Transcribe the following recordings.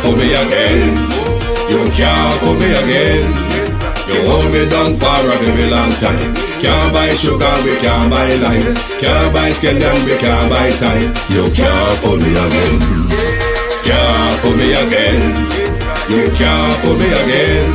fool me again. You can't fool me again. You hold me down for a very long time. Can't buy sugar, we can't buy lime. Can't buy scandal, we can't buy time. You can't fool me again. Can't fool me again. You can't fool me again.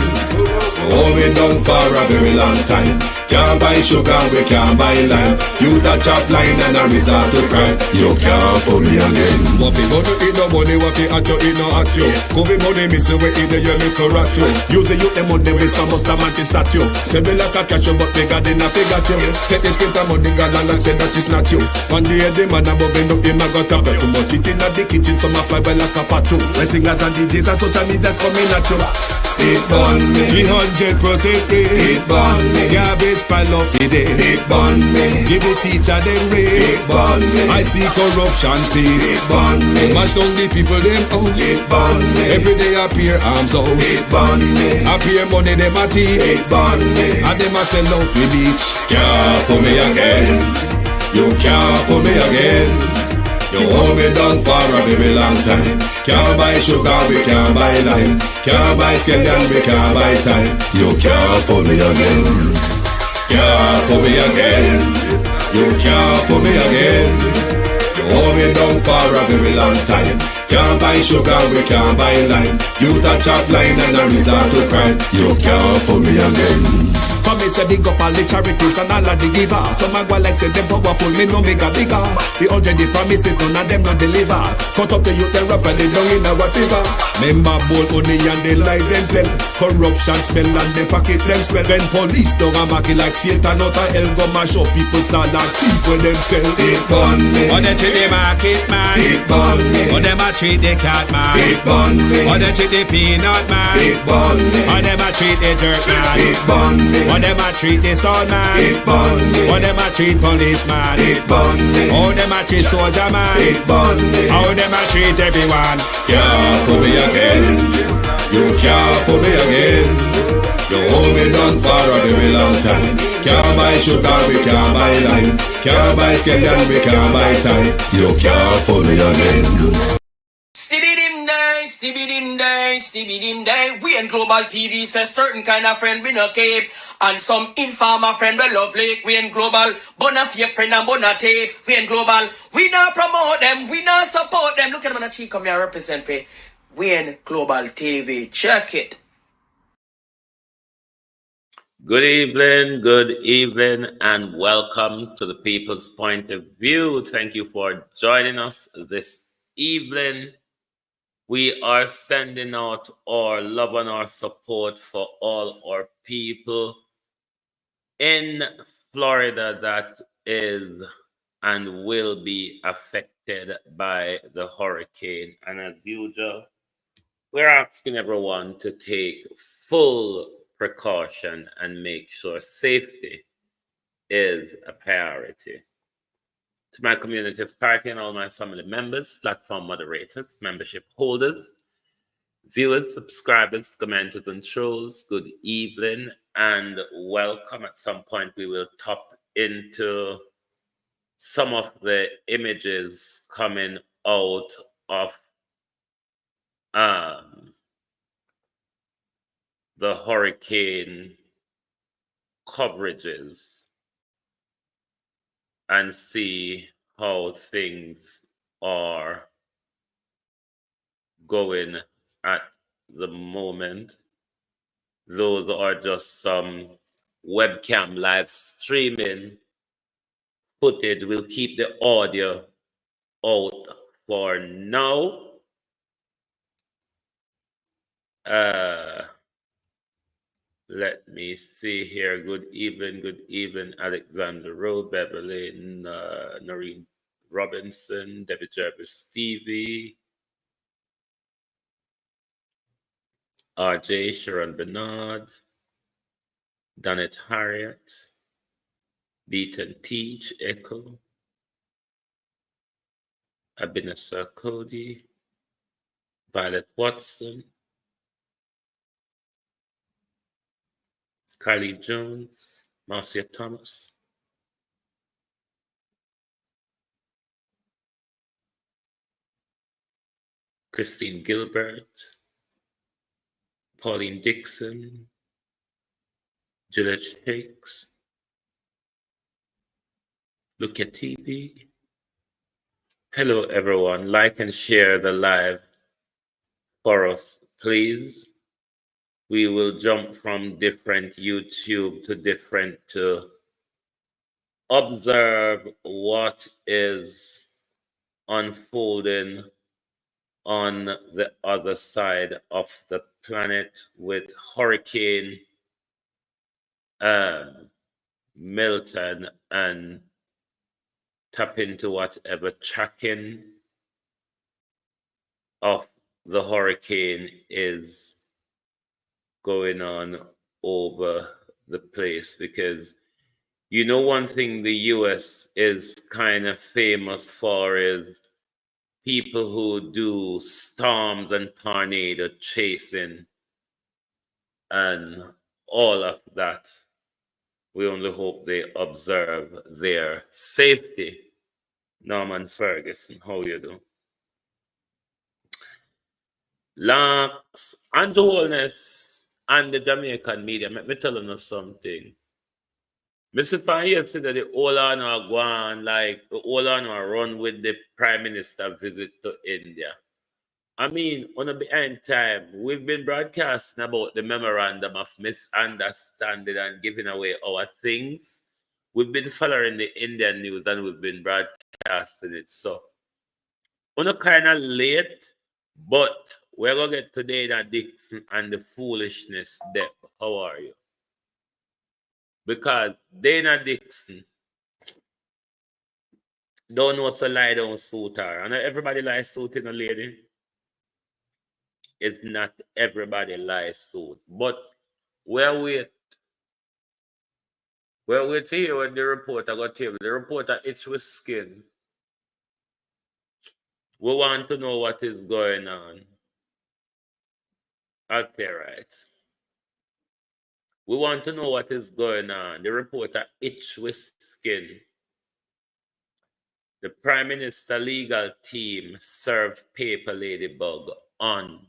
Hold me down for a very long time. Can't buy sugar, we can't buy lime. You touch up line and a resort to crime. You can't fool me again. What people do in no money, what they at you in no at you. Covid money, miss away in the yellow correct you. Use the youth, them money, waste and bust a man to statue. Say me like a catch you, but bigger than a figure you. Take this print of money, God and say that is not you. One day the man above end up in my gut up. Too much it in the kitchen, some a fly by like a patu. When singers and DJs and social media's coming at you. It burn me 300% raise. It burn me Garbage pile up the day. It burn me Give the teacher them raise. It burn me I see corruption face. It burn me Mash down the people them house. It burn me Every day appear arms out. It burn me Appear money them a thief. It burn me And them a sell out the beach. Can't fool me again. You can't fool me again. You hold me down for a very long time. Can't buy sugar, we can't buy lime. Can't buy scandal, we can't buy time. You can't fool me again. Can't fool me again. You can't fool me again. You hold me down for a very long time. Can't buy sugar, we can't buy lime. You touch up line and a resort to crime. You can't fool me again. For me say big up all the charities and all of the givers. Some a go like say them powerful, me no make a bigger. The 100 the promises, none of them not deliver. Cut up the youth and rap and they down in our fever. Member bowl only and they lie them tell. Corruption smell and the pocket them swell. When police don't a market like Satan out of hell, go mash up people start like people themselves. It burn me Or they treat the market man. It burn me Or them a treat the cat man. It burn me Or they treat the peanut man. It burn me Or them a treat the dirt man. It burn me Or them a treat the sound man. It burn me Or them a treat policeman. It burn me How them a treat soldier man. It burn me How them a treat everyone. Can't fool me again. You can't fool me again. You hold me down for a very long time. Can't buy sugar, we can't buy lime. Can't buy scandal, we can't buy time. You can't fool me again. Stevie dim day. We in Global TV says certain kind of friend we no keep. And some informer friend we love like. We in Global, bona fake friend and bona tape. We in Global, we not promote them, we not support them. Look at them on the cheek, come here represent for we in Global TV. Check it. Good evening, and welcome to the People's Point of View. Thank you for joining us this evening. We are sending out our love and our support for all our people in Florida that is and will be affected by the hurricane. And as usual, we're asking everyone to take full precaution and make sure safety is a priority. To my community of party and all my family members, platform moderators, membership holders, viewers, subscribers, commenters, and trolls, good evening and welcome. At some point, we will tap into some of the images coming out of the hurricane coverages and see how things are going at the moment. Those are just some webcam live streaming footage. We'll keep the audio out for now. Let me see here. Good evening, Alexander Road, Beverly, Noreen Robinson, Debbie Jervis, Stevie, RJ, Sharon Bernard, Donette Harriet, Beaton Teach, Echo, Abinasa Cody, Violet Watson, Kylie Jones, Marcia Thomas, Christine Gilbert, Pauline Dixon, Gillette Shakes, look at TV. Hello, everyone. Like and share the live for us, please. We will jump from different YouTube to different to observe what is unfolding on the other side of the planet with Hurricane Milton, and tap into whatever tracking of the hurricane is going on over the place, because you know one thing the US is kind of famous for is people who do storms and tornado chasing and all of that. We only hope they observe their safety. Norman Ferguson, how you do? Lance, Andrew Holness and the Jamaican media, let me tell you something. Mr. Pan said that the whole on are going, like the whole on are run with the Prime Minister visit to India. I mean, on the behind time, we've been broadcasting about the memorandum of misunderstanding and giving away our things. We've been following the Indian news and we've been broadcasting it. So, we're kind of late, but we're going to get to Dana Dixon and the foolishness there. How are you? Because Dana Dixon don't know what's a lie down suit her. And everybody lies suiting a lady. It's not everybody lies suit. But we're wait to hear what the reporter got to. The reporter itch with skin. We want to know what is going on. Okay, right. We want to know what is going on. The reporter itch with skin. The Prime Minister legal team served paper ladybug on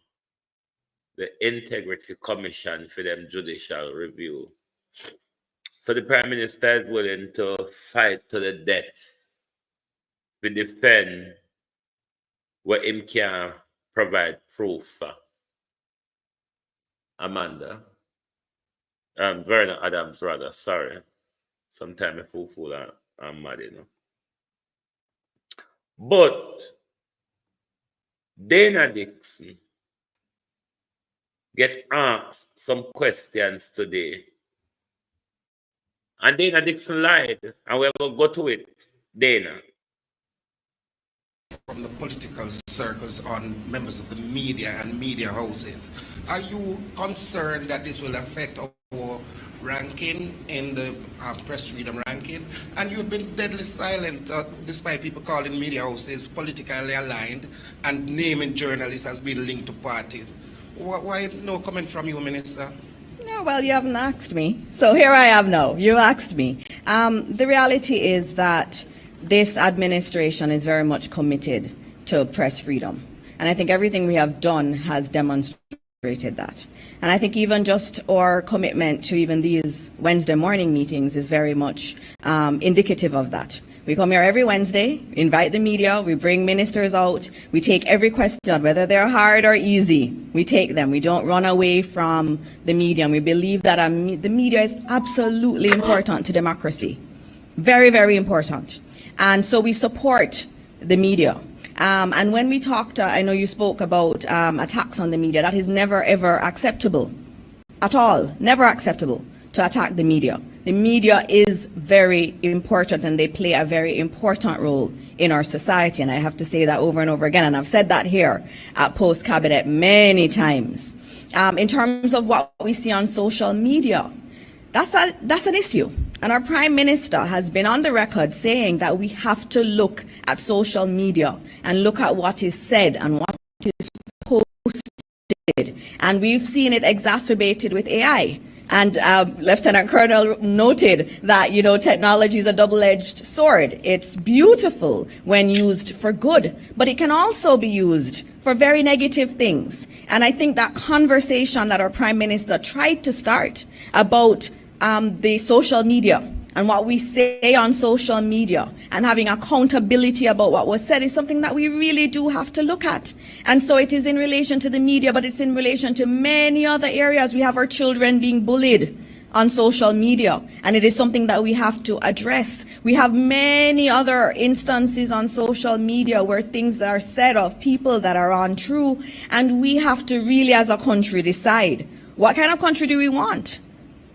the Integrity Commission for them judicial review. So the Prime Minister is willing to fight to the death to defend what him can provide proof for. Amanda. Vernon Adams, rather, sorry. Sometime a fool I'm mad, you know. But Dana Dixon get asked some questions today. And Dana Dixon lied, and we will go to it. Dana. From the political circles on members of the media and media houses. Are you concerned that this will affect our ranking in the press freedom ranking? And you've been deadly silent despite people calling media houses politically aligned and naming journalists as being linked to parties. Why no comment from you, Minister? No, well, you haven't asked me. So here I am now. You asked me. The reality is that this administration is very much committed to press freedom. And I think everything we have done has demonstrated that. And I think even just our commitment to even these Wednesday morning meetings is very much indicative of that. We come here every Wednesday, invite the media, we bring ministers out, we take every question, whether they're hard or easy, we take them. We don't run away from the media. And we believe that the media is absolutely important to democracy. Very, very important. And so we support the media. And when we talked, I know you spoke about attacks on the media. That is never, ever acceptable at all. Never acceptable to attack the media. The media is very important and they play a very important role in our society. And I have to say that over and over again. And I've said that here at Post Cabinet many times. In terms of what we see on social media, that's an issue. And our Prime Minister has been on the record saying that we have to look at social media and look at what is said and what is posted. And we've seen it exacerbated with AI. And Lieutenant Colonel noted that, you know, technology is a double-edged sword. It's beautiful when used for good, but it can also be used for very negative things. And I think that conversation that our Prime Minister tried to start about the social media and what we say on social media and having accountability about what was said is something that we really do have to look at. And so it is in relation to the media, but it's in relation to many other areas. We have our children being bullied on social media, and it is something that we have to address. We have many other instances on social media where things are said of people that are untrue, and we have to really, as a country, decide what kind of country do we want?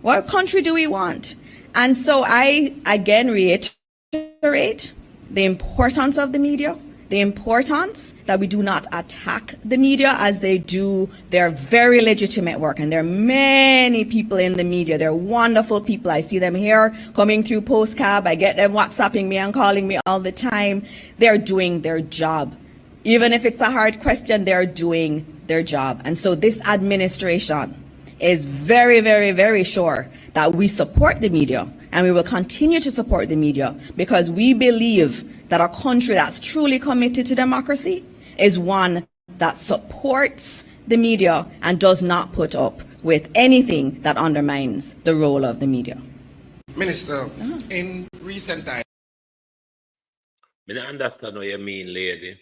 What country do we want? And so I again reiterate the importance of the media, the importance that we do not attack the media as they do their very legitimate work. And there are many people in the media. They're wonderful people. I see them here coming through postcab. I get them WhatsApping me and calling me all the time. They're doing their job. Even if it's a hard question, they're doing their job. And so this administration is very, very, very sure that we support the media, and we will continue to support the media because we believe that a country that's truly committed to democracy is one that supports the media and does not put up with anything that undermines the role of the media. Minister, in recent times, I don't understand what you mean, lady.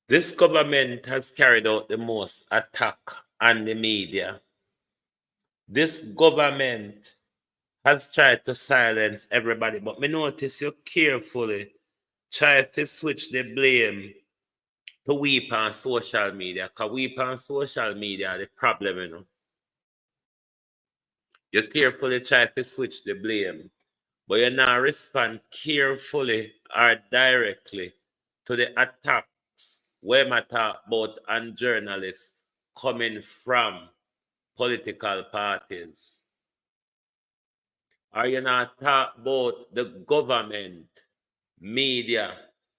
This government has carried out the most attack on the media. This government has tried to silence everybody, but me notice you carefully try to switch the blame to we on social media, because we on social media are the problem, you know. You carefully try to switch the blame, but you now respond carefully or directly to the attacks we matter about on journalists coming from political parties. Or you not talk about the government, media,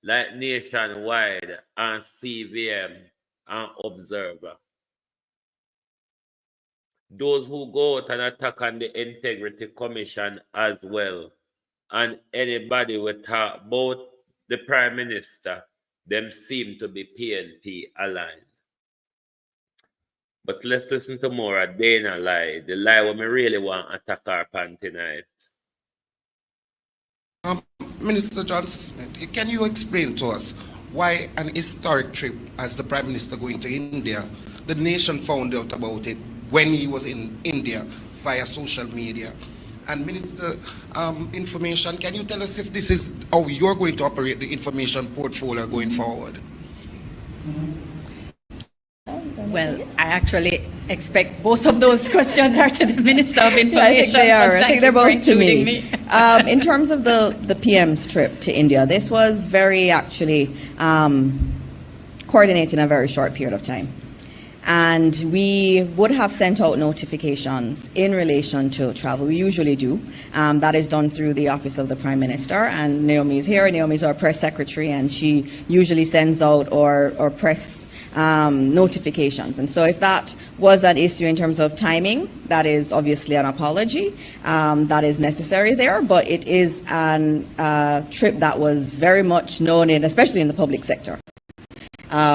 like Nationwide and CVM and Observer. Those who go out and attack on the Integrity Commission as well, and anybody will talk about the Prime Minister, them seem to be PNP aligned. But let's listen to more of Dana lie, the lie when we really want to attack our pan tonight. Minister Johnson Smith, can you explain to us why an historic trip as the Prime Minister going to India, the nation found out about it when he was in India via social media? And Minister, Information, can you tell us if this is how you're going to operate the information portfolio going forward? Well, I actually expect both of those questions are to the Minister of Information. I think they are. I think they're both to me. me. In terms of the PM's trip to India, this was very actually coordinated in a very short period of time. And we would have sent out notifications in relation to travel. We usually do. That is done through the Office of the Prime Minister. And Naomi is here. Naomi is our press secretary, and she usually sends out our press notifications. And so if that was an issue in terms of timing, that is obviously an apology. That is necessary there, but it is a trip that was very much known in, especially in the public sector.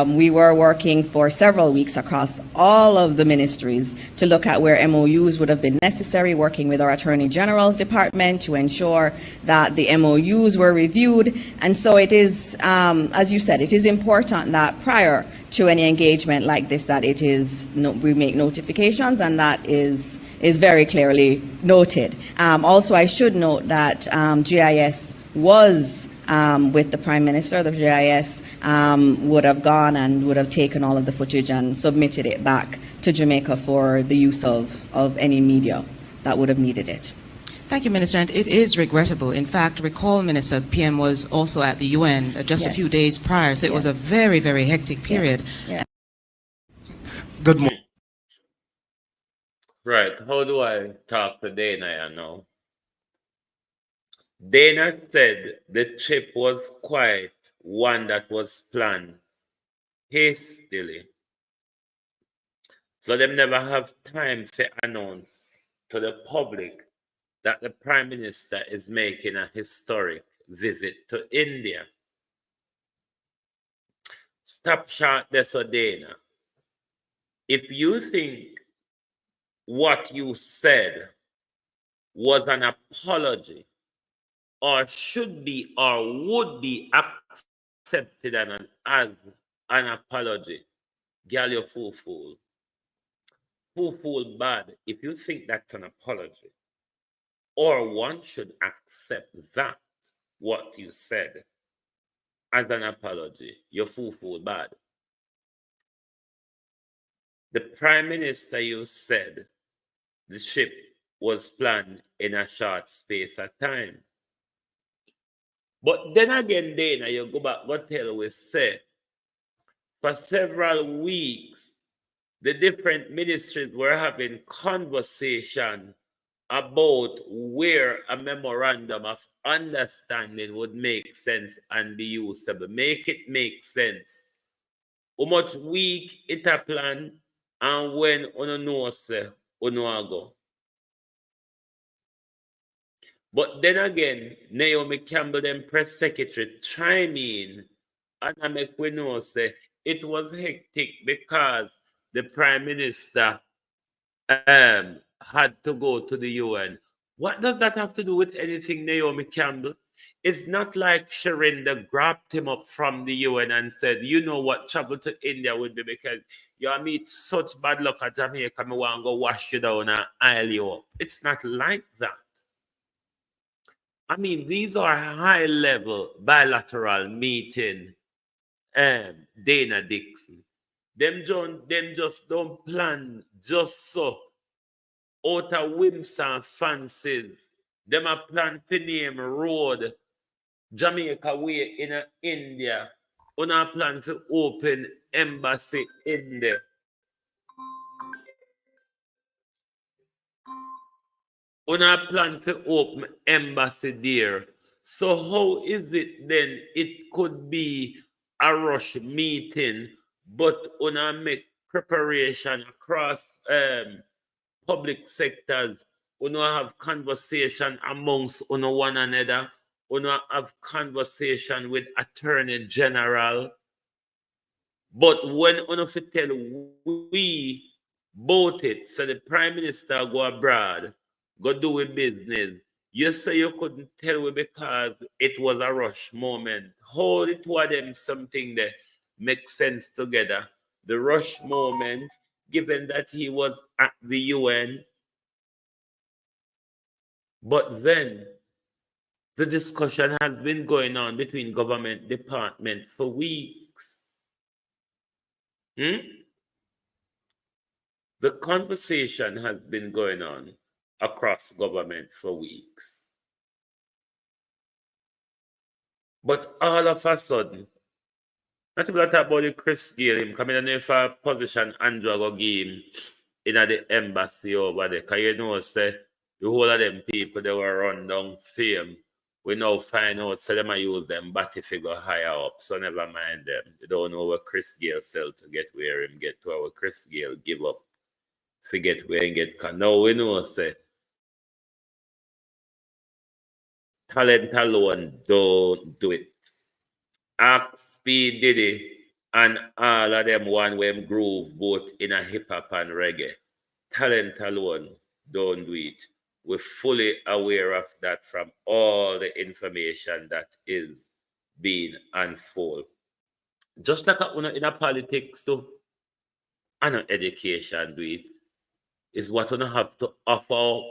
We were working for several weeks across all of the ministries to look at where MOUs would have been necessary, working with our Attorney General's department to ensure that the MOUs were reviewed. And so it is, as you said, it is important that prior to any engagement like this, that it is we make notifications, and that is very clearly noted. Also, I should note that GIS was with the Prime Minister. The GIS would have gone and would have taken all of the footage and submitted it back to Jamaica for the use of any media that would have needed it. Thank you, Minister. And it is regrettable. In fact, recall, Minister, PM was also at the UN just a few days prior, so it was a very, very hectic period. Yes. Good morning. Right. How do I talk to Dana now? Dana said the trip was quite one that was planned hastily. So them never have time to announce to the public that the Prime Minister is making a historic visit to India. stop short there, so Dana. If you think what you said was an apology, or should be, or would be accepted as an apology, girl, you're fool. Fool bad if you think that's an apology, or one should accept that what you said as an apology. You're fool bad. The Prime Minister, you said the ship was planned in a short space of time. But then again, Dana, you go back, go tell we say, for several weeks, the different ministries were having conversation about where a memorandum of understanding would make sense and be usable. Make it make sense. How much week it a plan and when uno know say uno a go. But then again, Naomi Campbell, then press secretary, chime in and I make we know say it was hectic because the Prime Minister had to go to the UN. What does that have to do with anything, Naomi Campbell? It's not like Sharinda grabbed him up from the UN and said, you know what, travel to India would be because you meet such bad luck at Jamaica, me want to go wash you down and aisle you up. It's not like that. I mean, these are high-level bilateral meeting, Dana Dixon. Them just don't plan just so out of whims and fancies. Them a plan to name road Jamaica way in India. Una plan to open embassy in there. Una plan to open embassy there. So how is it then it could be a rush meeting, but una make preparation across public sectors, uno have conversation amongst uno one another, uno have conversation with Attorney General. But when uno fit tell we both it, so the Prime Minister go abroad, go do a business. You say you couldn't tell me because it was a rush moment. How it was them something that makes sense together. The rush moment, given that he was at the UN, but then the discussion has been going on between government departments for weeks. The conversation has been going on across government for weeks. But all of a sudden, not to talk about the Chris Gale, him coming in for a position Andrew go give him in the embassy over there. Because you know, say, the whole of them people, they were run down fame. We now find out, so them use them body figure higher up. So never mind them. They don't know what Chris Gale sell to get where him get to, what Chris Gale give up. Forget where he get. Cause now we know, say, talent alone don't do it. Ask Speed Diddy and all of them one way groove both in a hip hop and reggae. Talent alone don't do it. We're fully aware of that from all the information that is being unfolded. Just like in a politics too, and an education do it, is what we have to offer,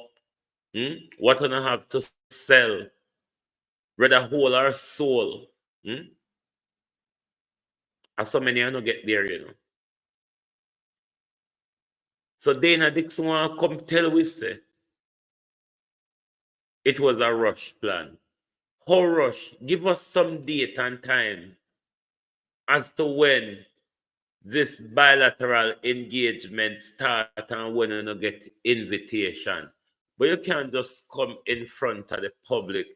what we have to sell, rather whole our soul. And so many are not get there, you know. So Dana Dixon want to come tell we say it was a rush plan. How rush? Give us some date and time as to when this bilateral engagement start and when you get invitation. But you can't just come in front of the public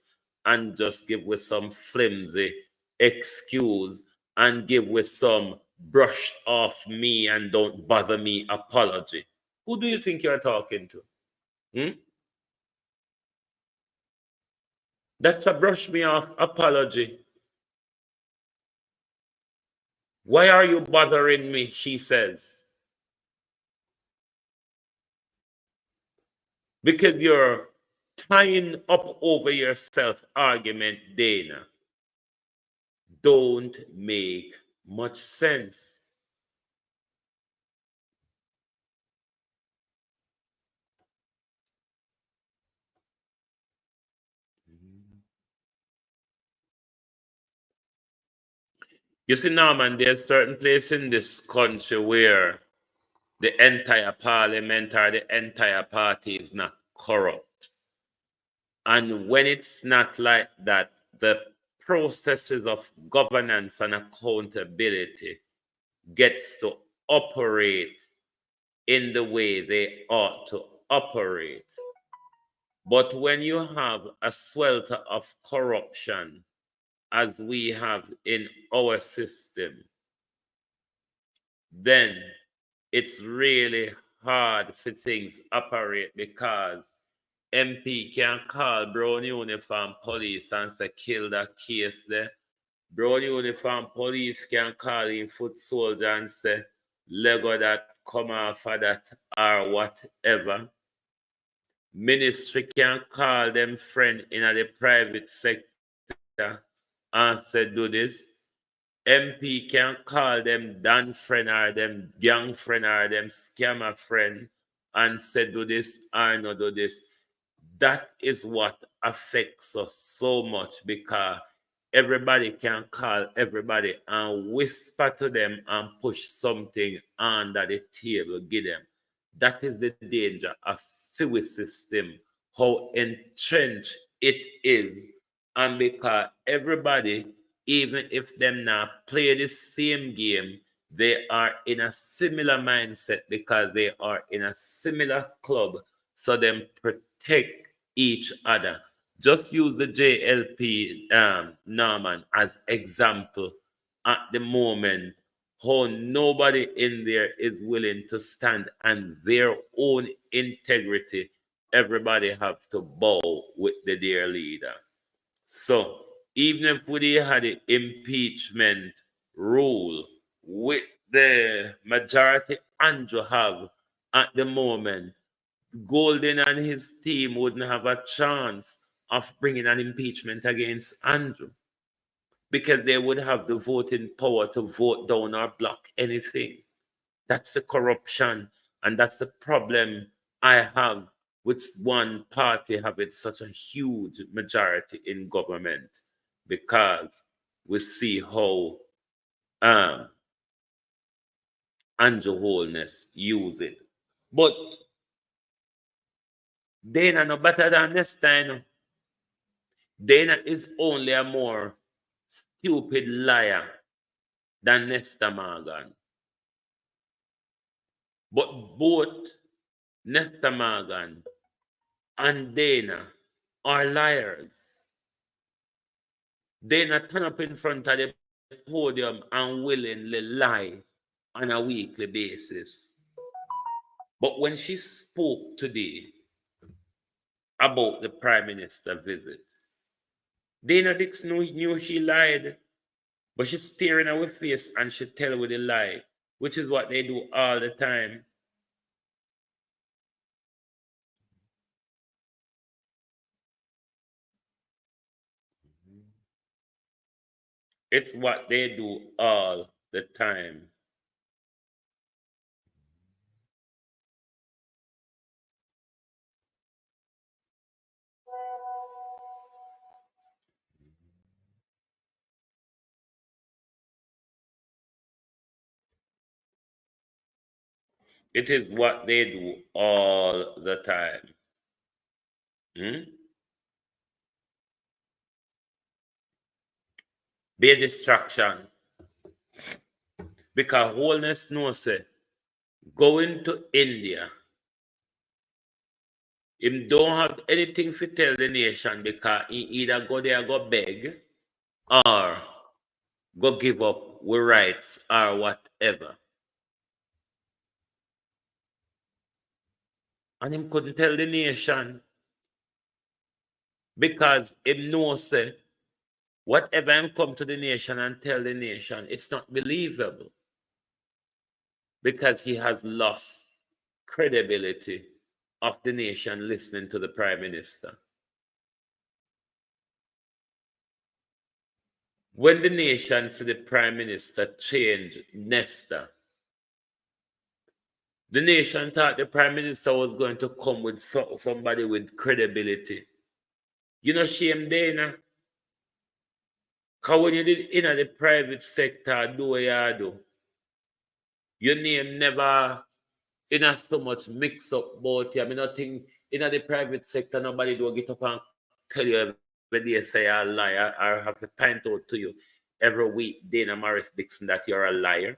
and just give with some flimsy excuse and give with some brushed off me and don't bother me apology. Who do you think you're talking to? That's a brush me off apology. Why are you bothering me? She says. Because you're tying up over yourself argument, Dana, don't make much sense. You see, Norman, there's certain place in this country where the entire parliament or the entire party is not corrupt. And when it's not like that, the processes of governance and accountability gets to operate in the way they ought to operate. But when you have a swelter of corruption, as we have in our system, then it's really hard for things operate because MP can call brown uniform police and say kill that case there. Brown uniform police can call in foot soldier and say Lego that come off of that or whatever. Ministry can call them friend in the private sector and say do this. MP can call them Dan friend or them gang friend or them scammer friend and say do this or no do this. That is what affects us so much because everybody can call everybody and whisper to them and push something under the table, give them. That is the danger of civil system, how entrenched it is. And because everybody, even if them not play the same game, they are in a similar mindset because they are in a similar club. So them protect each other. Just use the JLP Norman as example at the moment how nobody in there is willing to stand on their own integrity. Everybody have to bow with the dear leader. So even if we had the impeachment rule with the majority Andrew have at the moment, Golden and his team wouldn't have a chance of bringing an impeachment against Andrew because they would have the voting power to vote down or block anything. That's the corruption, and that's the problem I have with one party having such a huge majority in government because we see how um, Andrew Holness use it. But Dana no better than Nesta. Dana is only a more stupid liar than Nesta Morgan. But both Nesta Morgan and Dana are liars. Dana turn up in front of the podium and willingly lie on a weekly basis. But when she spoke today about the Prime Minister visit, Dana Dix knew she lied, but she's staring at her face and she tell with a lie, which is what they do all the time. It's what they do all the time. It is what they do all the time. Be a distraction. Because wholeness knows it. Going to India, him don't have anything to tell the nation because he either go there go beg or go give up with rights or whatever. And him couldn't tell the nation because him knows whatever him come to the nation and tell the nation, it's not believable because he has lost credibility of the nation listening to the Prime Minister. When the nation see the Prime Minister change Nesta, the nation thought the Prime Minister was going to come with somebody with credibility. You know, shame Dana. Because when you did in the private sector, do what you do, your name never in a so much mix up about you. I mean, nothing in the private sector, nobody do get up and tell you every day say you're a liar or have to point out to you every week, Dana Morris Dixon, that you're a liar.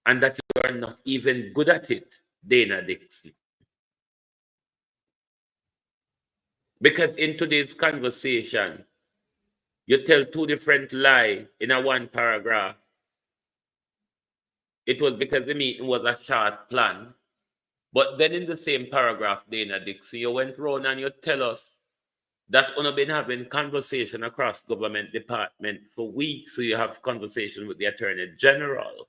And that you are not even good at it, Dana Dixon. Because in today's conversation, you tell two different lies in a one paragraph. It was because the meeting was a short plan. But then in the same paragraph, Dana Dixon, you went round and you tell us that you've been having conversation across government department for weeks. So you have conversation with the Attorney General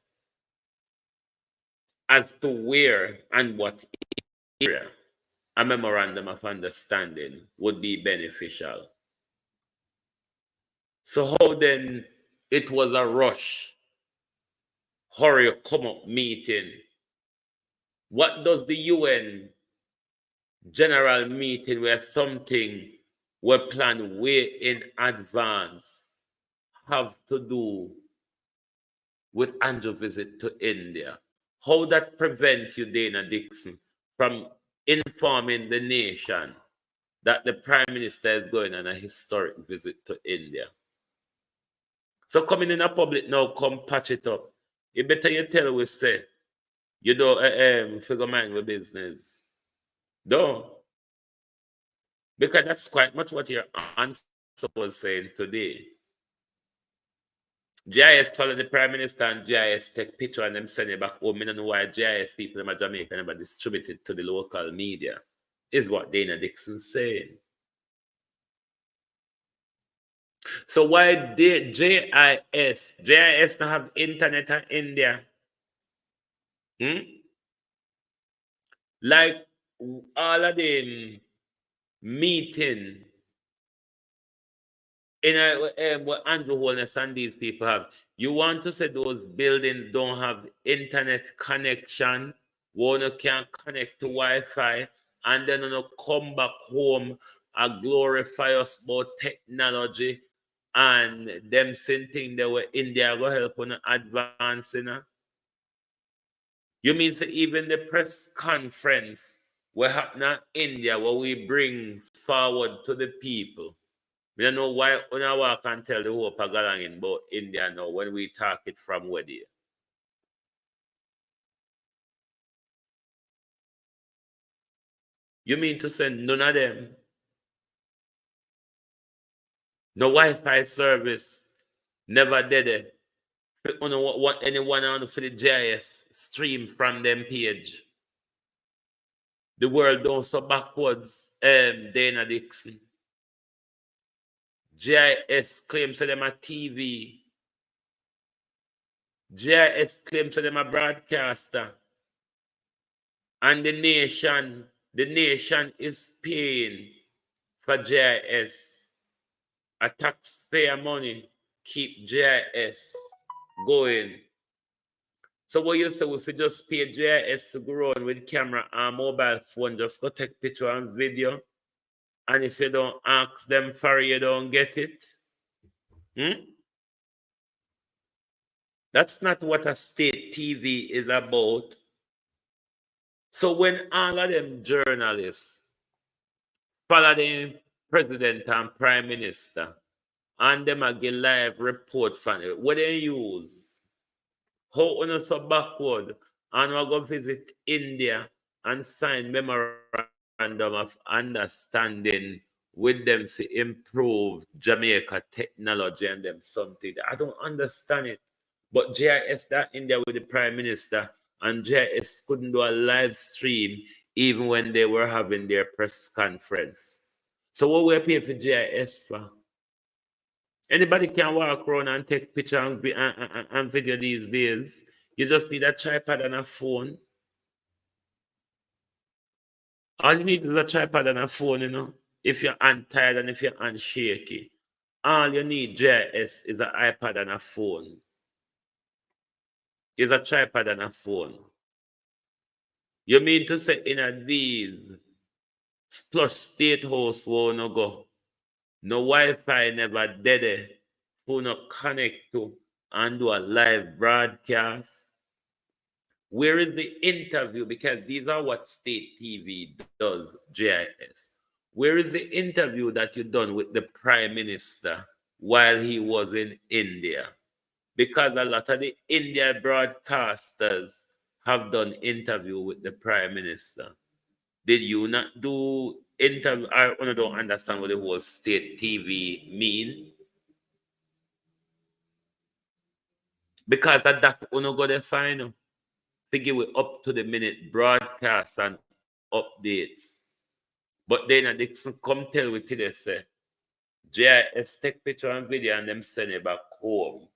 as to where and what area a memorandum of understanding would be beneficial. So how then it was a rush, hurry come up meeting? What does the UN general meeting where something were planned way in advance have to do with Andrew's visit to India? How that prevents you, Dana Dixon, from informing the nation that the Prime Minister is going on a historic visit to India? So coming in a public now, come patch it up. You better you tell we say, you don't figure mind with business. Don't. Because that's quite much what your answer was saying today. GIS follow the Prime Minister and GIS take picture and them send it back home. I don't know why GIS people in Jamaica never distributed to the local media, is what Dana Dixon saying. So why did GIS not have internet in India? Like all of them meeting in what Andrew Holness and these people have. You want to say those buildings don't have internet connection, one can't connect to Wi-Fi, and then come back home and glorify us about technology and them saying thing that were India go help on advancing. You mean say even the press conference will happen in India where we bring forward to the people? We don't know why when I walk and tell the whole Pagalangin about India now when we talk it from where there. You mean to say none of them? No Wi-Fi service, never did it. You know what anyone on for the GIS stream from them page. The world don't so backwards, Dana Dixon. GIS claims to them a TV. GIS claims to them a broadcaster. And the nation is paying for GIS. A taxpayer money keep GIS going. So what you say, if you just pay GIS to go on with camera and mobile phone, just go take picture and video, and if you don't ask them for it, you don't get it? That's not what a state TV is about. So when all of them journalists follow the president and prime minister, and them again live report from it, what they use? How on so backward and we go visit India and sign memorandum of understanding with them to improve Jamaica technology and them something. I don't understand it. But GIS that India with the Prime Minister and GIS couldn't do a live stream even when they were having their press conference. So what we pay for GIS for? Anybody can walk around and take picture and video these days. You just need a tripod and a phone. All you need is a tripod and a phone, you know. If you're tired and if you're shaky, all you need GIS is an iPad and a phone. Is a tripod and a phone. You mean to say in a these plush state house where no go, no Wi-Fi never dead, who no connect to and do a live broadcast? Where is the interview? Because these are what state TV does, GIS. Where is the interview that you done with the Prime Minister while he was in India? Because a lot of the India broadcasters have done interview with the Prime Minister. Did you not do interview? I don't understand what the whole state TV mean. Because of that, you go to find them. Figure we up to the minute broadcasts and updates. But then they come tell we today say, GIS take picture and video and them send it back home.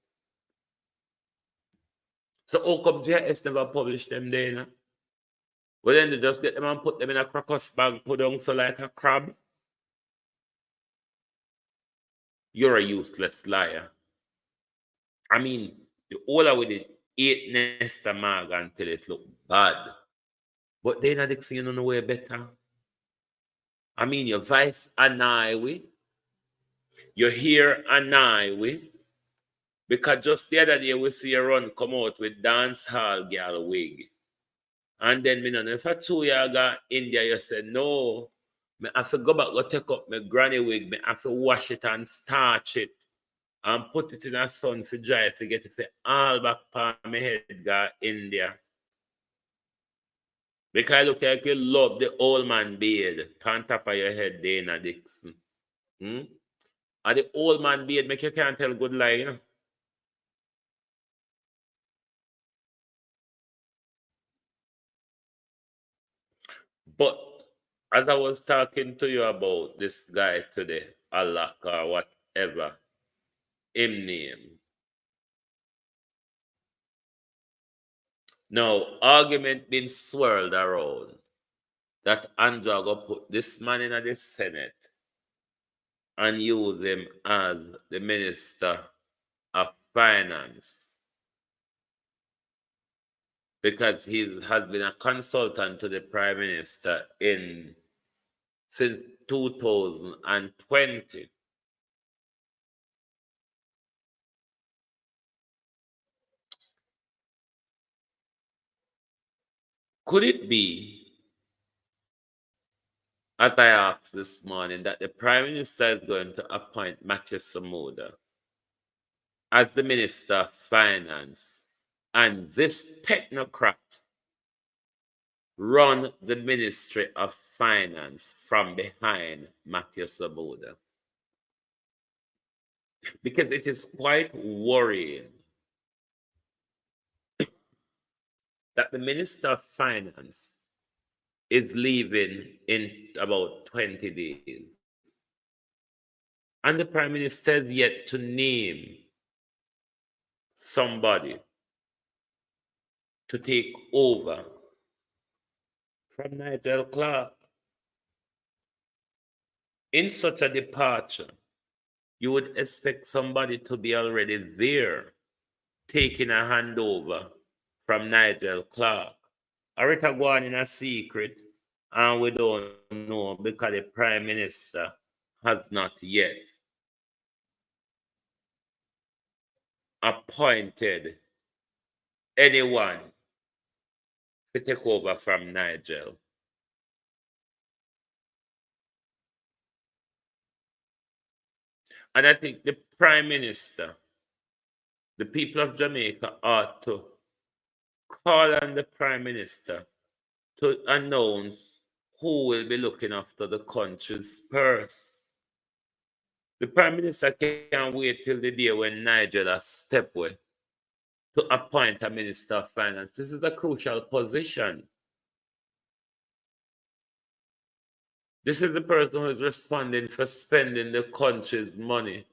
So how come GIS never publish them there, you know? Well, then they just get them and put them in a crocus bag, put down so like a crab. You're a useless liar. I mean, the older with the 8 nester mag until it look bad. But then the thing you don't know way better. I mean, your voice annoy we. Your hair annoy we. Because just the other day we see a run come out with dance hall girl wig. And then me know if I 2 years ago India, you said no. Me have to go back go take up my granny wig. Me have to wash it and starch it. And put it in a sun for dry to get it all back on my head go India. Because I look like you love the old man beard on top of your head, Dana Dixon. And the old man beard make you can't tell good lie, you know. But as I was talking to you about this guy today, Allah or whatever, him name. Now, argument been swirled around that Andrew go put this man in the Senate and use him as the Minister of Finance because he has been a consultant to the Prime Minister since 2020. Could it be, as I asked this morning, that the Prime Minister is going to appoint Matthew Samuda as the Minister of Finance, and this technocrat run the Ministry of Finance from behind Matthew Samuda? Because it is quite worrying that the Minister of Finance is leaving in about 20 days. And the Prime Minister is yet to name somebody to take over from Nigel Clarke. In such a departure, you would expect somebody to be already there, taking a handover from Nigel Clarke. Or it go on in a secret, and we don't know because the Prime Minister has not yet appointed anyone to take over from Nigel. And I think the Prime Minister, the people of Jamaica ought to call on the Prime Minister to announce who will be looking after the country's purse. The Prime Minister can't wait till the day when Nigel has stepped away to appoint a Minister of Finance. This is a crucial position. This is the person who is responding for spending the country's money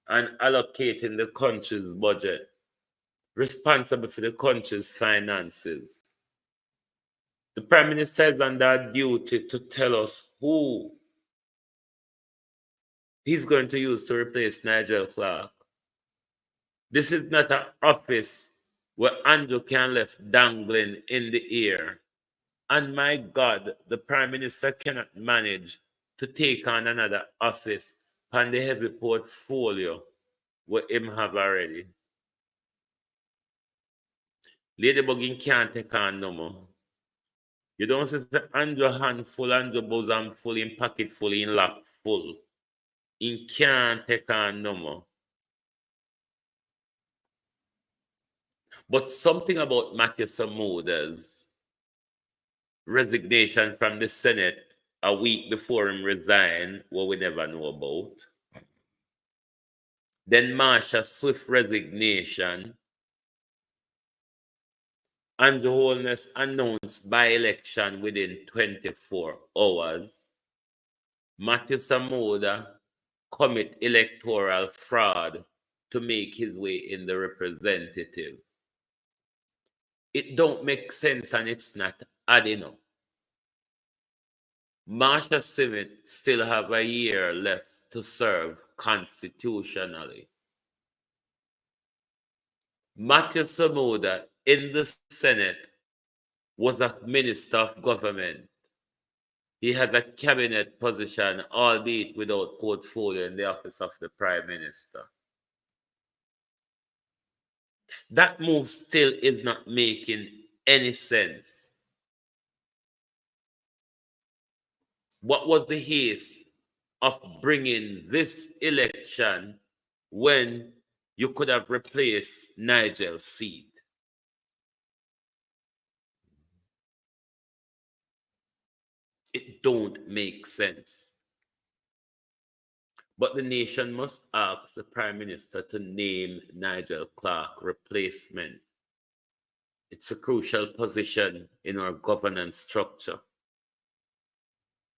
and allocating the country's budget, responsible for the country's finances. The Prime Minister is under a duty to tell us who he's going to use to replace Nigel Clarke. This is not an office where Andrew can left dangling in the air. And my God, the Prime Minister cannot manage to take on another office on the heavy portfolio what him have already. Ladybug can't take on no more. You don't say Andrew hand full, Andrew bosom full, in pocket full, in lap full. He can't take on no more. But something about Matthew Samuda's resignation from the Senate a week before him resigned, what we never know about. Then Marsha Swift resignation. Andrew Holness announced by-election within 24 hours. Matthew Samuda commit electoral fraud to make his way in the representative. It don't make sense and it's not adding up. Marsha Swift still have a year left to serve constitutionally. Matthew Samuda in the Senate was a minister of government. He had a cabinet position, albeit without portfolio, in the office of the Prime Minister. That move still is not making any sense. What was the haste of bringing this election when you could have replaced Nigel's seat? It don't make sense. But the nation must ask the Prime Minister to name Nigel Clarke replacement. It's a crucial position in our governance structure.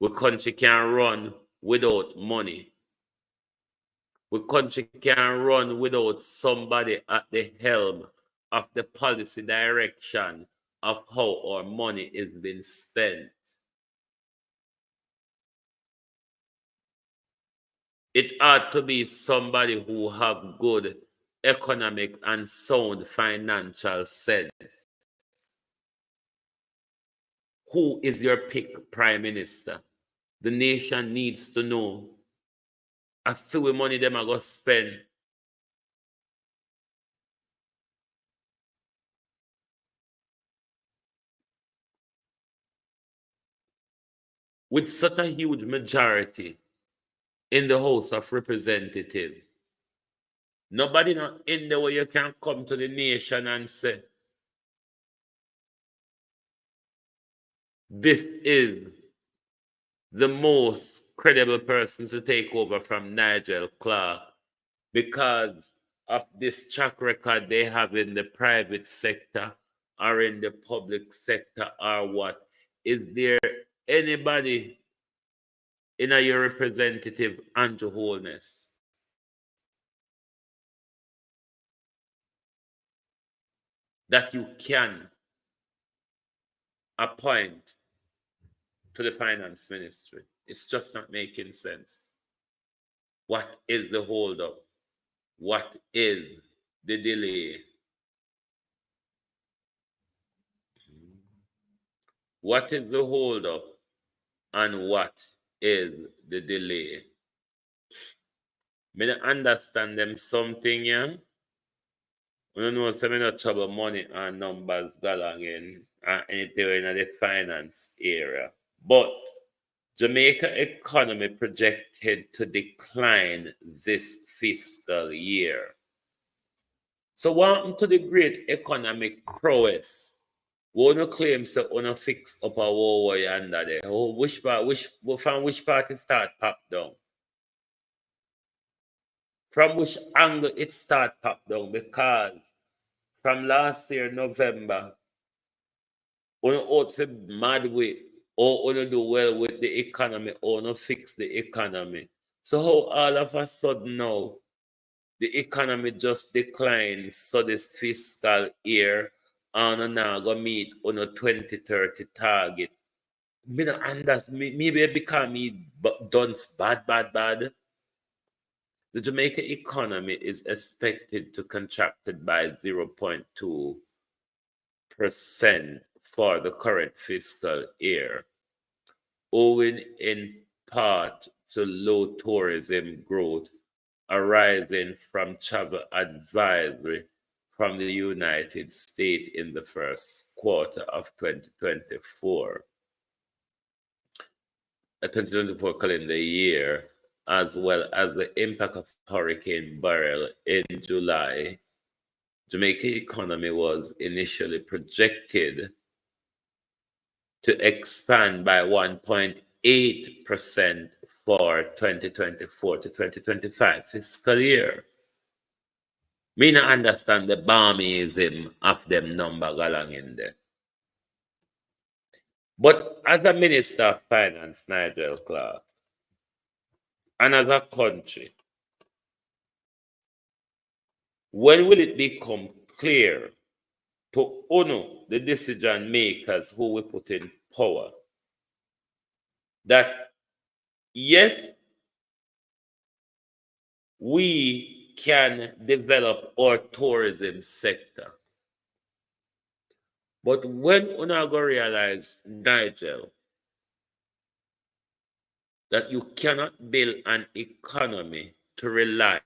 Our country can run without money. Our country can run without somebody at the helm of the policy direction of how our money is being spent. It ought to be somebody who have good economic and sound financial sense. Who is your pick Prime Minister? The nation needs to know a few money them are going to spend. With such a huge majority in the House of Representatives, nobody not in the way you can come to the nation and say, this is the most credible person to take over from Nigel Clarke because of this track record they have in the private sector or in the public sector or what. Is there anybody in your representative Andrew Holness that you can appoint to the finance ministry? It's just not making sense. What is the holdup? What is the delay? What is the holdup and what is the delay? Me not understand them something, yeah? We don't know some not trouble money and numbers galang in and anything in the finance area. But Jamaica economy projected to decline this fiscal year. So what happened to the great economic prowess? We no claim to so fix up a war under there. Oh, from which part it start pop down? From which angle it start pop down? Because from last year, November, we out for mad way or wanna do well with the economy, or wanna fix the economy. So how all of a sudden now the economy just declines, so this fiscal year and now go meet on a 2030 target. Me no understand. Maybe because me done bad. The Jamaica economy is expected to contract by 0.2% for the current fiscal year, owing in part to low tourism growth arising from travel advisory from the United States in the first quarter of 2024. A 2024 calendar year, as well as the impact of Hurricane Beryl in July. Jamaica economy was initially projected to expand by 1.8% for 2024 to 2025 fiscal year. Me not understand the balmism of them number along in there. But as a Minister of Finance, Nigel Clarke, and as a country, when will it become clear to honor the decision makers who we put in power that yes, we can develop our tourism sector, but when una go realize, Nigel, that you cannot build an economy to rely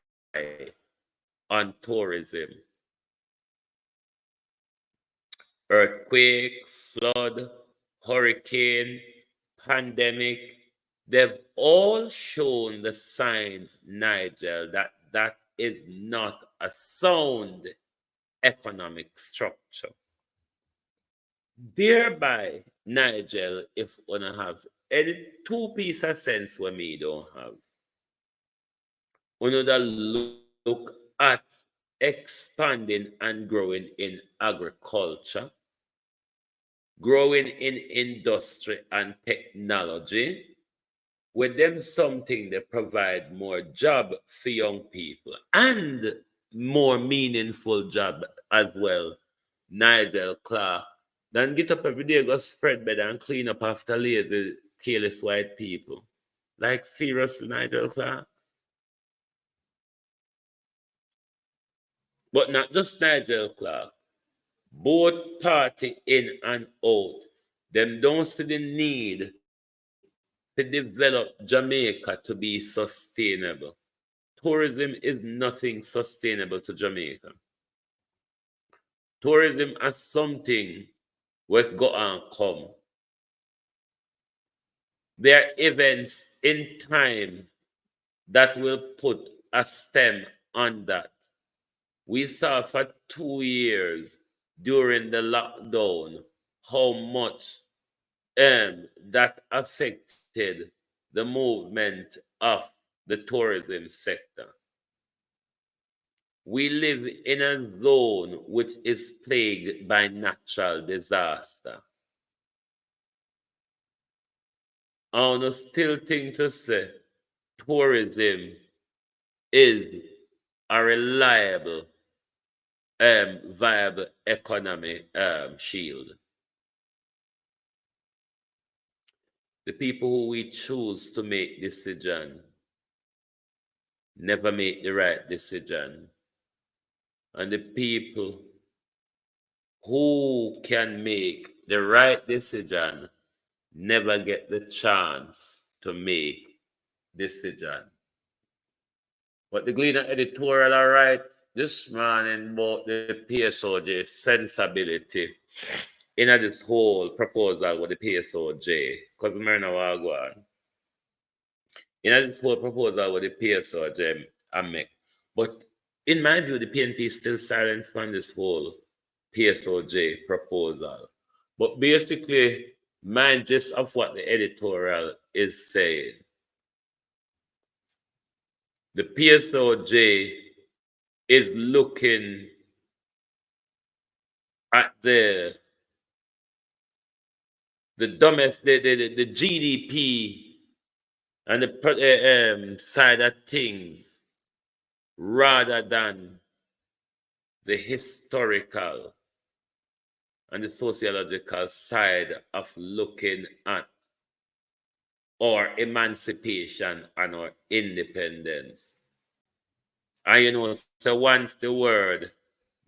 on tourism. Earthquake, flood, hurricane, pandemic, they've all shown the signs, Nigel, that that is not a sound economic structure. Thereby, Nigel, if we don't have any two piece of sense when me don't have, we know that look at expanding and growing in agriculture, growing in industry and technology, with them something that provide more job for young people and more meaningful job as well, Nigel Clarke, then get up every day, go spread bed and clean up after lazy, careless white people. Like seriously, Nigel Clarke. But not just Nigel Clarke. Both party in and out. Them don't see the need to develop Jamaica to be sustainable. Tourism is nothing sustainable to Jamaica. Tourism as something where go and come. There are events in time that will put a stem on that. We saw for 2 years during the lockdown how much that affected the movement of the tourism sector. We live in a zone which is plagued by natural disaster. I would still think to say tourism is a reliable, viable economy shield. The people who we choose to make decision never make the right decision. And the people who can make the right decision never get the chance to make decision. But the Gleaner editorial I write this morning about the PSOJ sensibility in this whole proposal with the PSOJ, because I know what I go on. In this whole proposal with the PSOJ I make. But in my view, the PNP is still silent on this whole PSOJ proposal. But basically, my gist of what the editorial is saying, the PSOJ is looking at the the GDP and the side of things rather than the historical and the sociological side of looking at our emancipation and our independence. And so once the word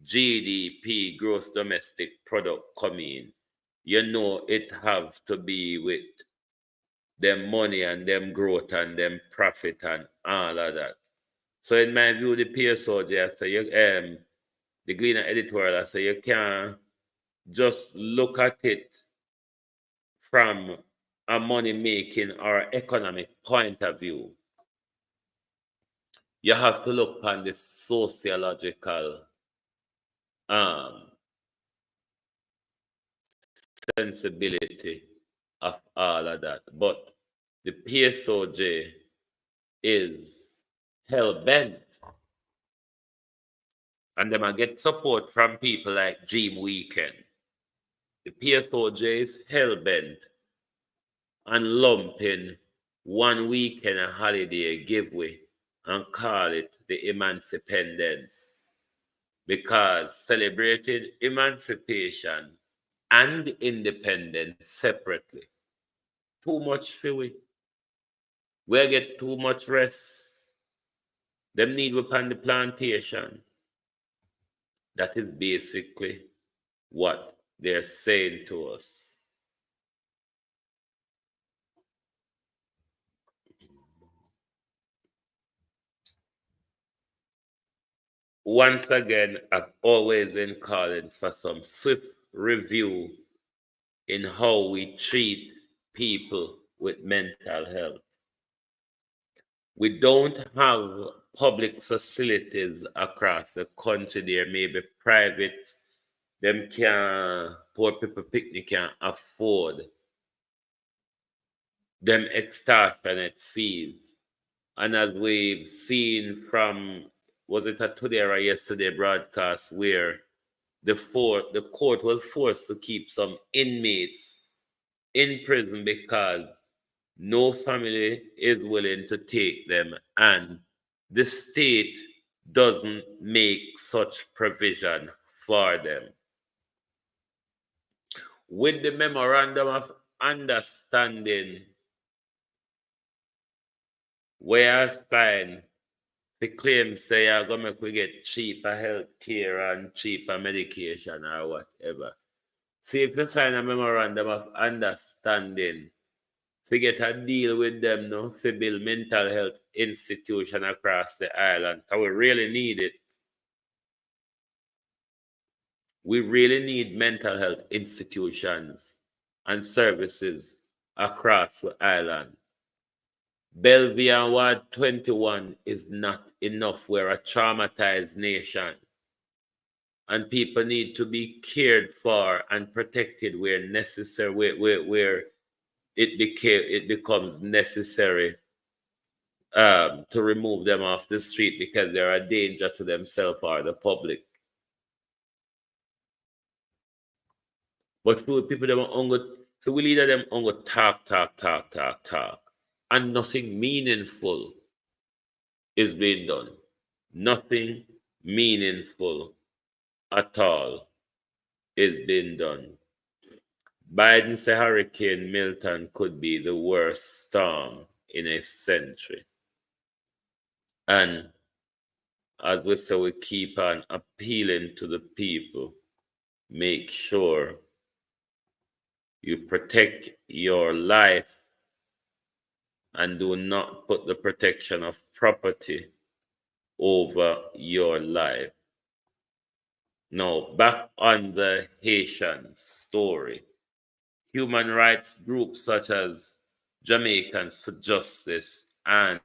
GDP, gross domestic product, come in, it have to be with them money and them growth and them profit and all of that. So in my view, the PSOJ, I say, the Gleaner editorial, I say you can't just look at it from a money-making or economic point of view. You have to look on the sociological sensibility of all of that. But the PSOJ is hell-bent. And they might get support from people like Jim Weekend. The PSOJ is hell-bent on lumping 1 weekend a holiday giveaway and call it the Emancipendence. Because celebrating emancipation and independence separately. Too much for we. We get too much rest. Them need we on the plantation. That is basically what they're saying to us. Once again, I've always been calling for some swift review in how we treat people with mental health. We don't have public facilities across the country. There may be private, poor people picnic can afford them extortionate fees. And as we've seen from, was it a today or a yesterday broadcast where the court was forced to keep some inmates in prison because no family is willing to take them, and the state doesn't make such provision for them. With the memorandum of understanding, where I find the claims say you're going to make we get cheaper health care and cheaper medication or whatever. See, if you sign a memorandum of understanding, we get a deal with them now to build mental health institution across the island, because we really need it. We really need mental health institutions and services across the island. Bellevue and Ward 21 is not enough. We're a traumatized nation. And people need to be cared for and protected where necessary, where it becomes necessary to remove them off the street because they're a danger to themselves or the public. But for people them so we leader them talk, and nothing meaningful is being done. Nothing meaningful at all is being done. Biden said Hurricane Milton could be the worst storm in a century. And as we say, we keep on appealing to the people. Make sure you protect your life and do not put the protection of property over your life. Now, back on the Haitian story. Human rights groups such as Jamaicans for Justice and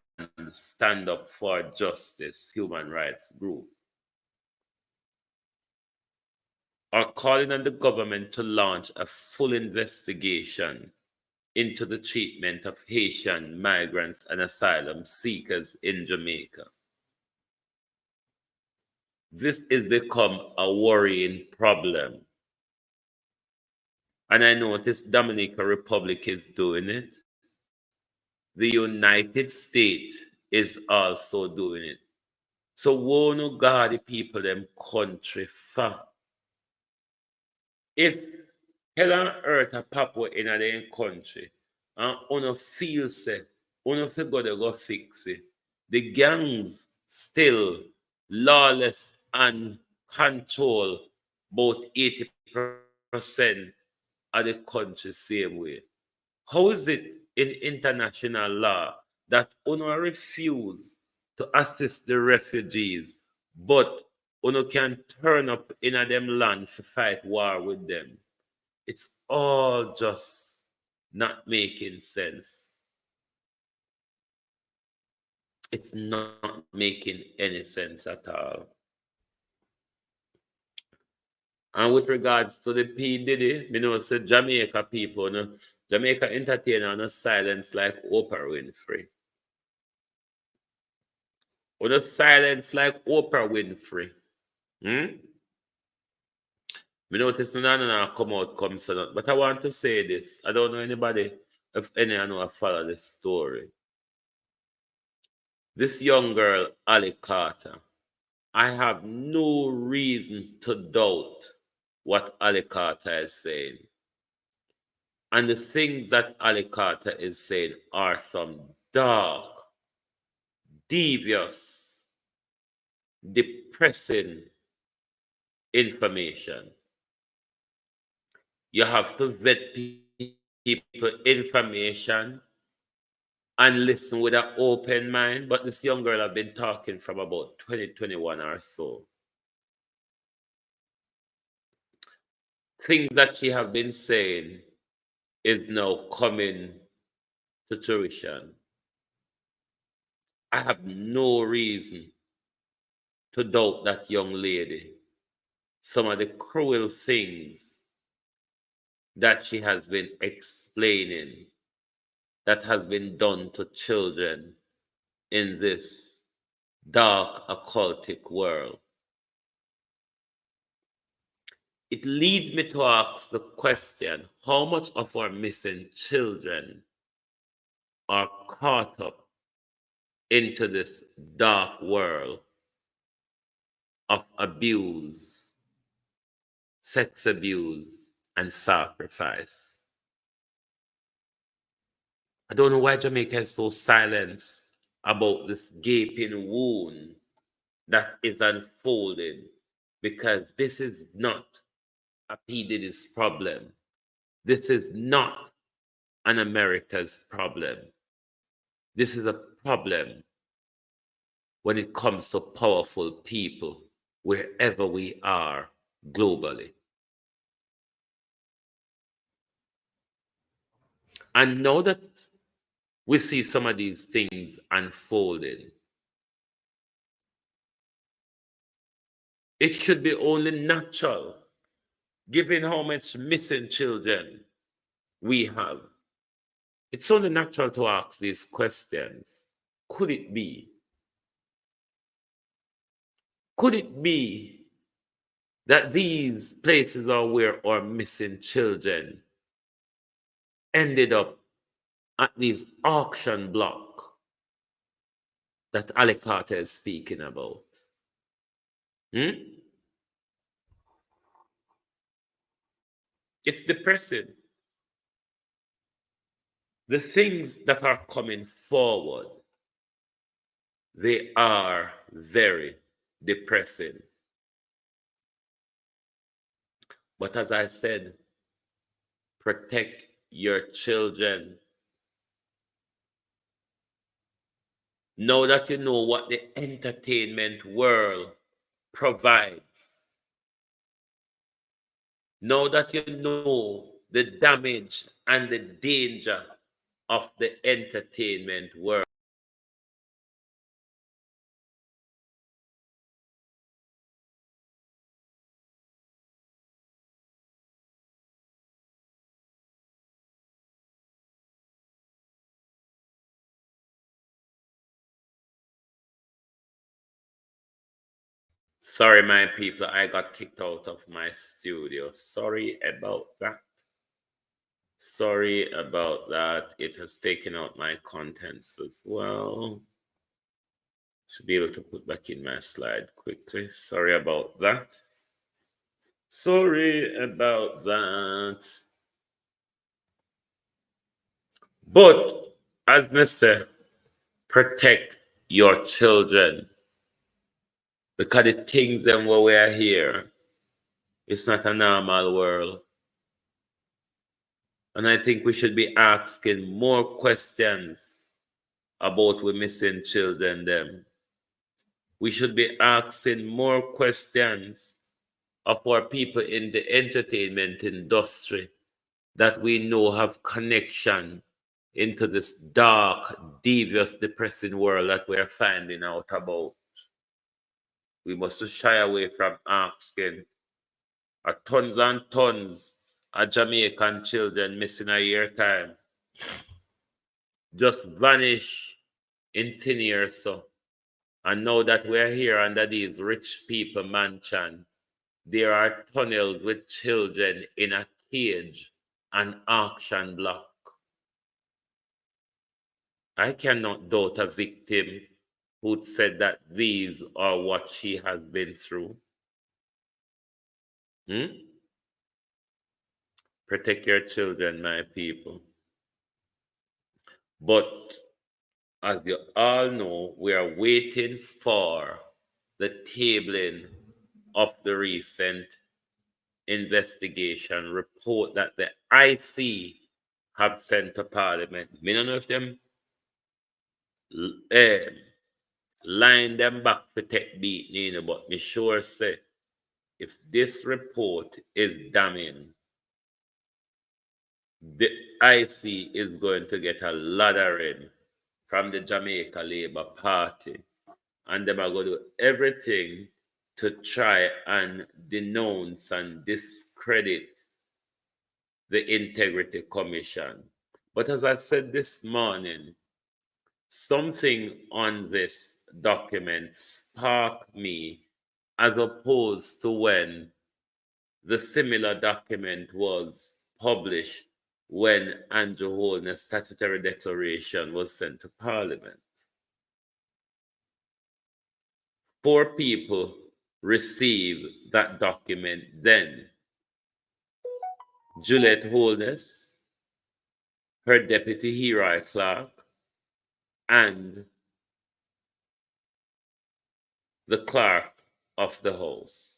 Stand Up for Justice human rights group are calling on the government to launch a full investigation into the treatment of Haitian migrants and asylum seekers in Jamaica. This has become a worrying problem And I noticed Dominican Republic is doing it. The United States is also doing it. So won't no God the people them country for? If hell and earth a pop up in a country and uno feel say, uno figure they go fix it. The gangs still lawless and control about 80% of the country same way. How is it in international law that UNO refuse to assist the refugees, but UNO can turn up in a them land to fight war with them? It's all just not making sense. It's not making any sense at all. And with regards to the P. Diddy, you know, say Jamaica people, no, Jamaica entertainer, no silence like Oprah Winfrey. Or the silence like Oprah Winfrey. Hmm? Me notice none of them come out, come say that. But I want to say this. I don't know anybody, if anyone know follow this story. This young girl, Ali Carter, I have no reason to doubt what Ali Carter is saying. And the things that Ali Carter is saying are some dark, devious, depressing information. You have to vet people information and listen with an open mind. But this young girl have been talking from about 2021 or so. Things that she have been saying is now coming to fruition. I have no reason to doubt that young lady. Some of the cruel things that she has been explaining that has been done to children in this dark occultic world. It leads me to ask the question, how much of our missing children are caught up into this dark world of abuse, sex abuse, and sacrifice? I don't know why Jamaica is so silent about this gaping wound that is unfolding, because this is not a P. Diddy's problem. This is not an America's problem. This is a problem when it comes to powerful people wherever we are globally. And now that we see some of these things unfolding, it should be only natural, given how much missing children we have. It's only natural to ask these questions. Could it be? Could it be that these places are where our missing children ended up at these auction block that Ali Carter is speaking about? It's depressing. The things that are coming forward, they are very depressing. But as I said, protect your children. Know that you know what the entertainment world provides. Know that you know the damage and the danger of the entertainment world. Sorry, my people, I got kicked out of my studio. Sorry about that. Sorry about that. It has taken out my contents as well. Should be able to put back in my slide quickly. Sorry about that. Sorry about that. But as I say, protect your children. Because the things them where we are here, it's not a normal world. And I think we should be asking more questions about we missing children them. We should be asking more questions of our people in the entertainment industry that we know have connection into this dark, devious, depressing world that we are finding out about. We must shy away from asking. Are tons and tons of Jamaican children missing a year time just vanish in 10 years so. And now that we're here under these rich people mansion, there are tunnels with children in a cage and auction block. I cannot doubt a victim who said that these are what she has been through. Protect your children, my people. But as you all know, we are waiting for the tabling of the recent investigation report that the IC have sent to Parliament. Me don't know if them line them back for tech beat, but me sure say if this report is damning, the IC is going to get a laddering from the Jamaica Labour Party, and them are going to do everything to try and denounce and discredit the Integrity Commission. But as I said this morning, something on this document sparked me as opposed to when the similar document was published when Andrew Holness's statutory declaration was sent to Parliament. 4 people received that document then. Juliet Holness, her deputy Nigel Clarke, and the clerk of the House,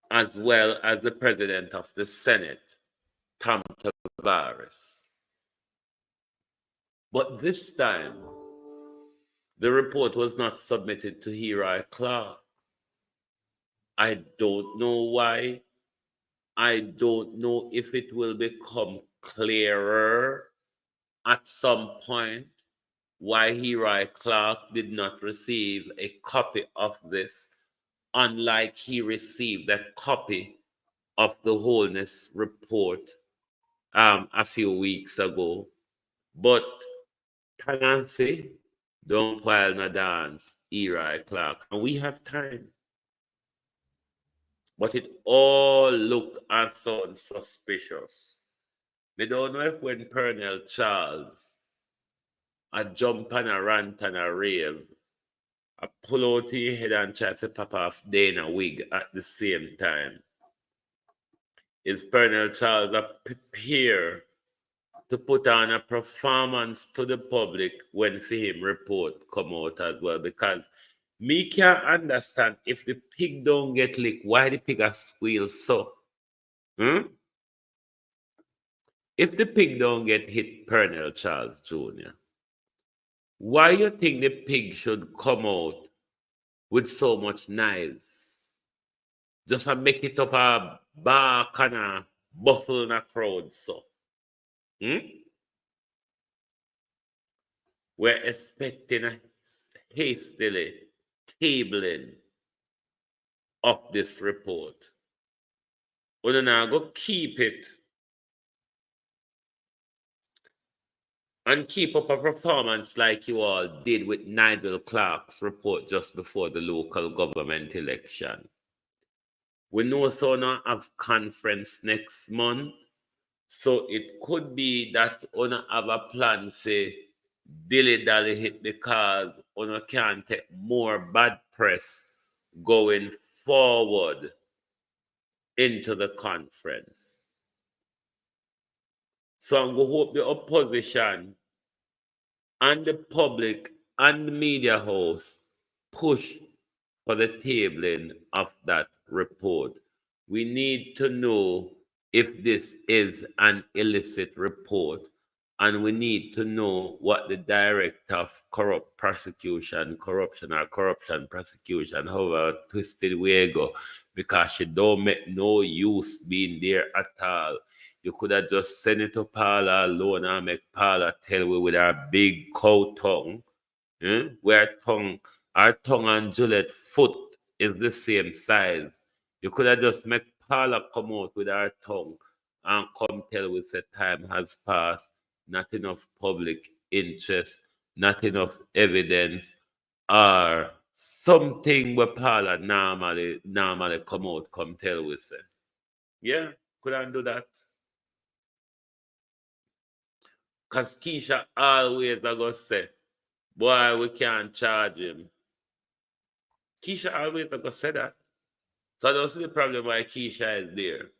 as well as the president of the Senate, Tom Tavares. But this time, the report was not submitted to Nigel Clarke. I don't know why. I don't know if it will become clearer at some point why Nigel Clarke did not receive a copy of this, unlike he received a copy of the Holness report a few weeks ago. But Tanansi, don't pile na dance, Nigel Clarke. And we have time. But it all look and sound suspicious. They don't know if when Pernell Charles a jump and a rant and a rave, a pull out your head and try to pop off Dana wig at the same time. Is Pernell Charles a prepare to put on a performance to the public when for him report come out as well? Because me can't understand if the pig don't get licked, why the pig a squeal so? If the pig don't get hit Pernell Charles Jr., why you think the pig should come out with so much knives? Just to make it up a bark and a buffle in a crowd, so. We're expecting a hastily tabling of this report. We're now go keep it and keep up a performance like you all did with Nigel Clarke's report just before the local government election. We know so now have conference next month, So it could be that una have a plan say dilly-dally hit because una can take more bad press going forward into the conference. So I'm going to hope the opposition and the public and the media house push for the tabling of that report. We need to know if this is an illicit report, and we need to know what the director of corruption prosecution, however twisted way go, because she don't make no use being there at all. You could have just sent it to Paula alone and make Paula tell we with our big cow tongue. Where our tongue and Juliet foot is the same size. You could have just make Paula come out with our tongue and come tell we say time has passed, not enough public interest, not enough evidence, or something where Paula normally come out, come tell we say. Yeah, could I do that? Because Keisha always I go say, boy, we can't charge him. Keisha always I go say that. So I don't see the problem why Keisha is there.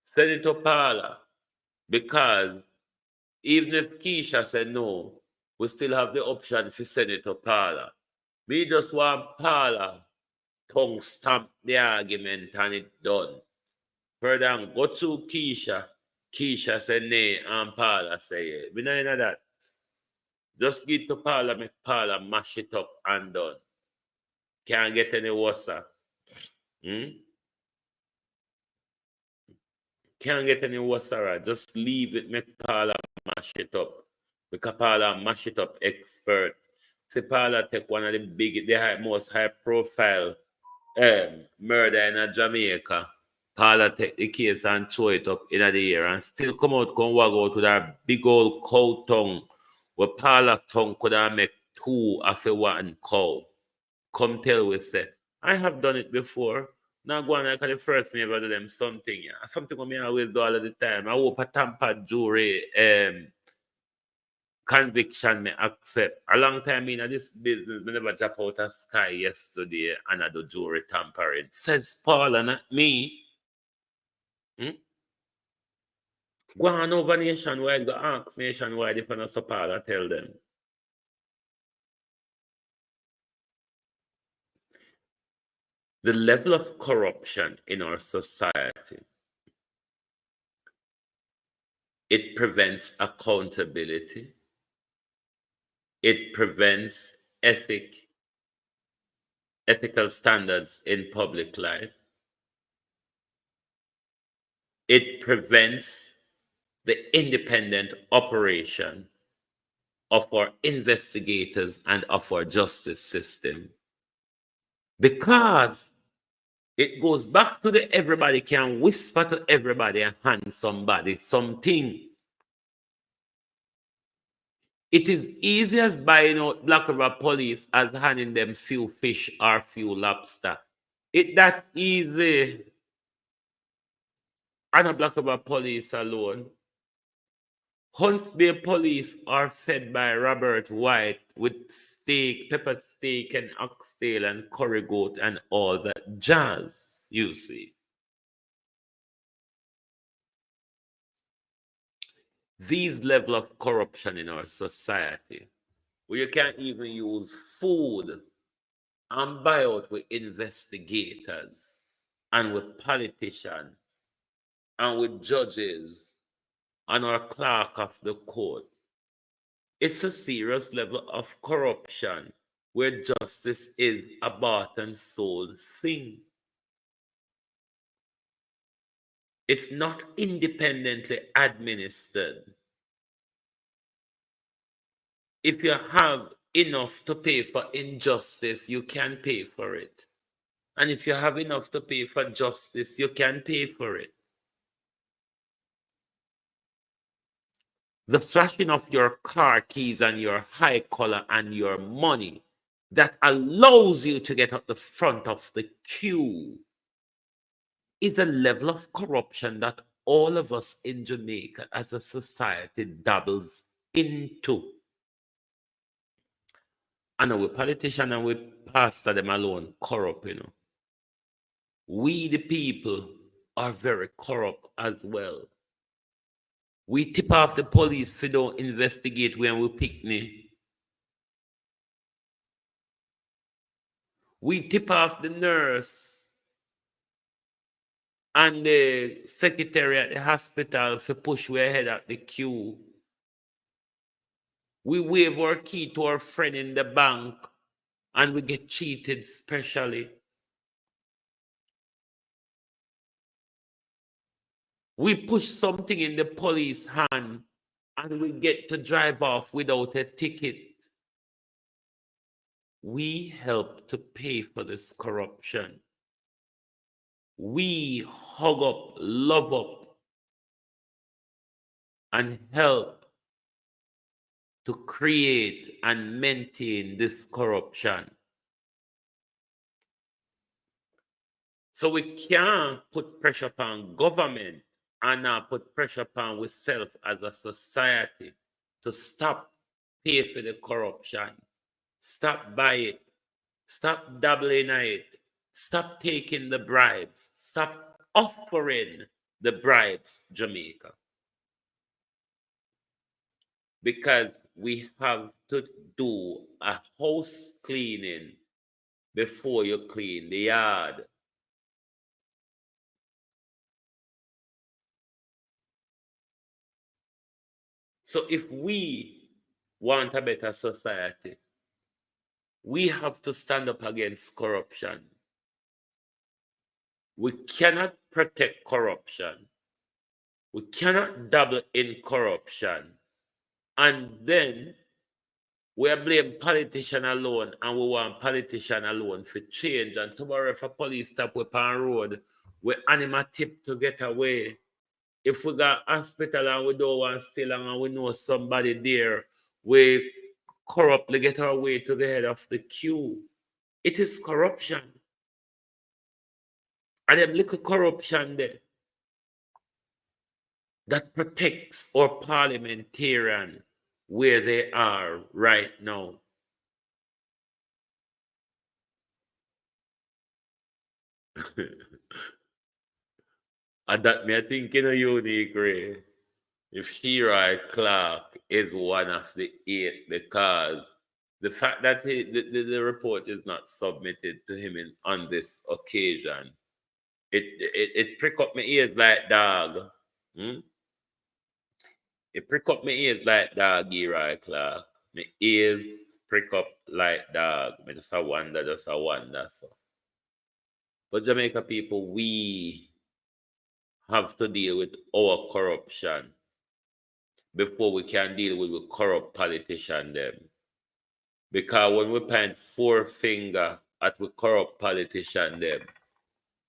Send it to Paula. Because even if Keisha said no, we still have the option to send it to Paula. We just want Paula tongue stamp the argument and it done. Further, go to Keisha. Keisha said nay and Paula say yeah. We don't know that. Just give to Paula, make Paula mash it up and done. Can't get any worse. Can't get any worse. Just leave it, make Paula mash it up. Because Paula mash it up expert. See, Paula take one of the most high profile murder in Jamaica. Paula take the case and throw it up in the air and still come wag out with that big old cow tongue. Where Paula tongue could have make two of a one cow. Come tell we say, I have done it before. Now go on like the first me ever do them something. Yeah. Something I always do all of the time. I hope a tampered jury conviction me accept. A long time in this business, me never drop out of sky yesterday and I do jury tampering. Says Paul and not me. Go on over nationwide, go ask nationwide if I not support, I tell them. The level of corruption in our society, it prevents accountability. It prevents ethical standards in public life. It prevents the independent operation of our investigators and of our justice system. Because it goes back to the everybody can whisper to everybody and hand somebody something. It is easy as buying out Black River Police as handing them few fish or few lobster. It that easy. And a Black River Police alone. Hunts Bay Police are fed by Robert White with steak, pepper steak, and oxtail and curry goat and all that jazz, you see. These level of corruption in our society, where you can't even use food and buy out with investigators and with politicians and with judges and our clerk of the court. It's a serious level of corruption where justice is a bought and sold thing. It's not independently administered. If you have enough to pay for injustice, you can pay for it. And if you have enough to pay for justice, you can pay for it. The flashing of your car keys and your high collar and your money that allows you to get at the front of the queue is a level of corruption that all of us in Jamaica as a society dabbles into. And we politician and we pastor them alone corrupt, We the people are very corrupt as well. We tip off the police if don't investigate when we picnic. We tip off the nurse and the secretary at the hospital for push we ahead at the queue. We wave our key to our friend in the bank and we get cheated specially. We push something in the police hand and we get to drive off without a ticket. We help to pay for this corruption. We hug up, love up, and help to create and maintain this corruption. So we can't put pressure upon government and not put pressure upon ourselves as a society to stop pay for the corruption. Stop buy it. Stop dabbling in it. Stop taking the bribes. Stop offering the bribes, Jamaica. Because we have to do a house cleaning before you clean the yard. So if we want a better society, we have to stand up against corruption. We cannot protect corruption. We cannot dabble in corruption. And then we blame politician alone and we want politician alone for change. And tomorrow if a police stop with on road, we anima tip to get away. If we got hospital and we don't want to steal and we know somebody there, we corruptly get our way to the head of the queue. It is corruption. And them little corruption there that protects our parliamentarian where they are right now. And that me I think unique way. If Nigel Clarke is one of the 8, because the fact that the report is not submitted to him on this occasion, it prick up my ears like dog. It prick up my ears like dog, Nigel Clarke. My ears prick up like dog. I just a wonder. So. But Jamaica people, we have to deal with our corruption before we can deal with the corrupt politician them. Because when we point 4 finger at the corrupt politician them,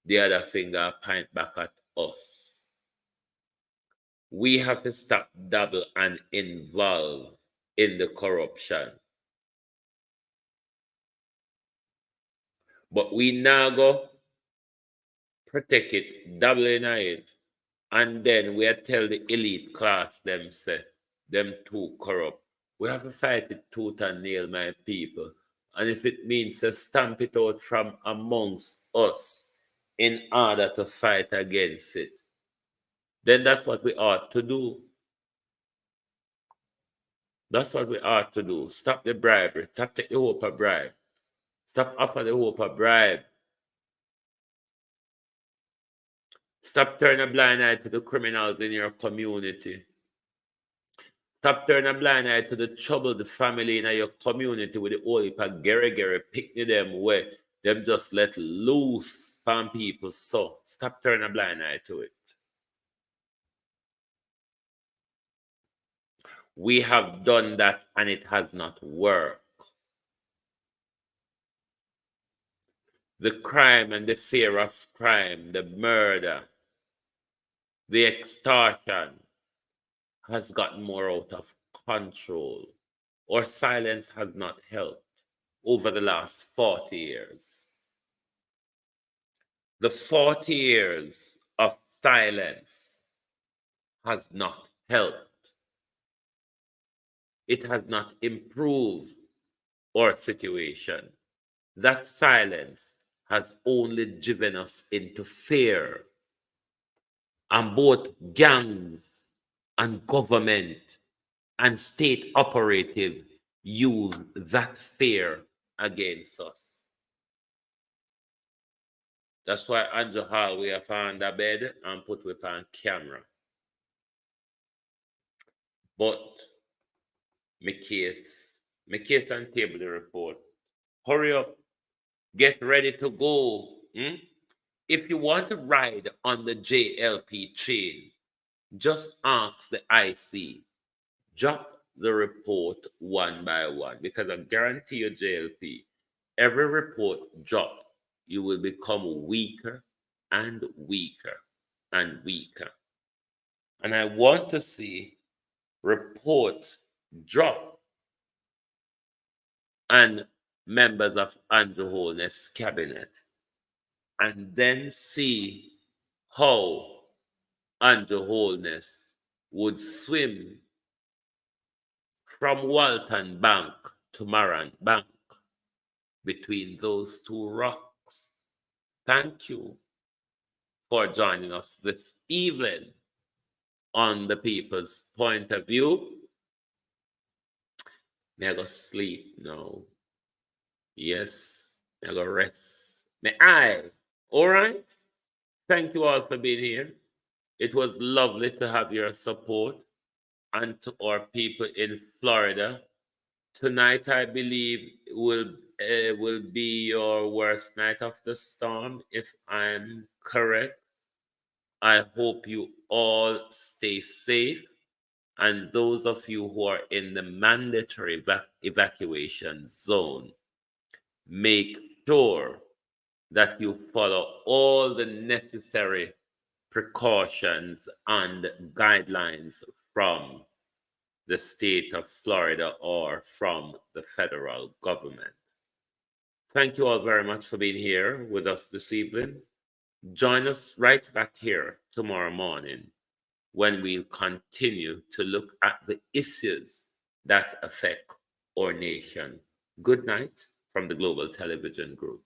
the other finger point back at us. We have to stop double and involve in the corruption. But we now go protect it, double in it, and then we tell the elite class them say them too corrupt. We have to fight it tooth and nail, my people. And if it means to stamp it out from amongst us in order to fight against it, then that's what we ought to do. That's what we ought to do. Stop the bribery. Stop take the hope of bribe. Stop offer the hope of bribe. Stop turning a blind eye to the criminals in your community. Stop turning a blind eye to the troubled family in your community with the whole heap of gere picnic them where them just let loose on people. So stop turning a blind eye to it. We have done that and it has not worked. The crime and the fear of crime, the murder, the extortion has gotten more out of control. Or silence has not helped over the last 40 years. The 40 years of silence has not helped. It has not improved our situation. That silence has only driven us into fear. And both gangs and government and state operative use that fear against us. That's why Andrew Hall we have found a bed and put it on camera. But my case and table the report. Hurry up, get ready to go. If you want to ride on the JLP train, just ask the IC. Drop the report one by one, because I guarantee you, JLP, every report drop, you will become weaker and weaker and weaker. And I want to see report drop and members of Andrew Holness' cabinet, and then see how Andrew Holness would swim from Walton Bank to Maran Bank between those two rocks. Thank you for joining us this evening on the People's Point of View. May I go sleep now? Yes, may I go rest? May I? All right. Thank you all for being here. It was lovely to have your support. And to our people in Florida, tonight I believe will be your worst night of the storm, if I'm correct. I hope you all stay safe, and those of you who are in the mandatory evacuation zone, make sure that you follow all the necessary precautions and guidelines from the state of Florida or from the federal government. Thank you all very much for being here with us this evening. Join us right back here tomorrow morning when we'll continue to look at the issues that affect our nation. Good night from the Global Television Group.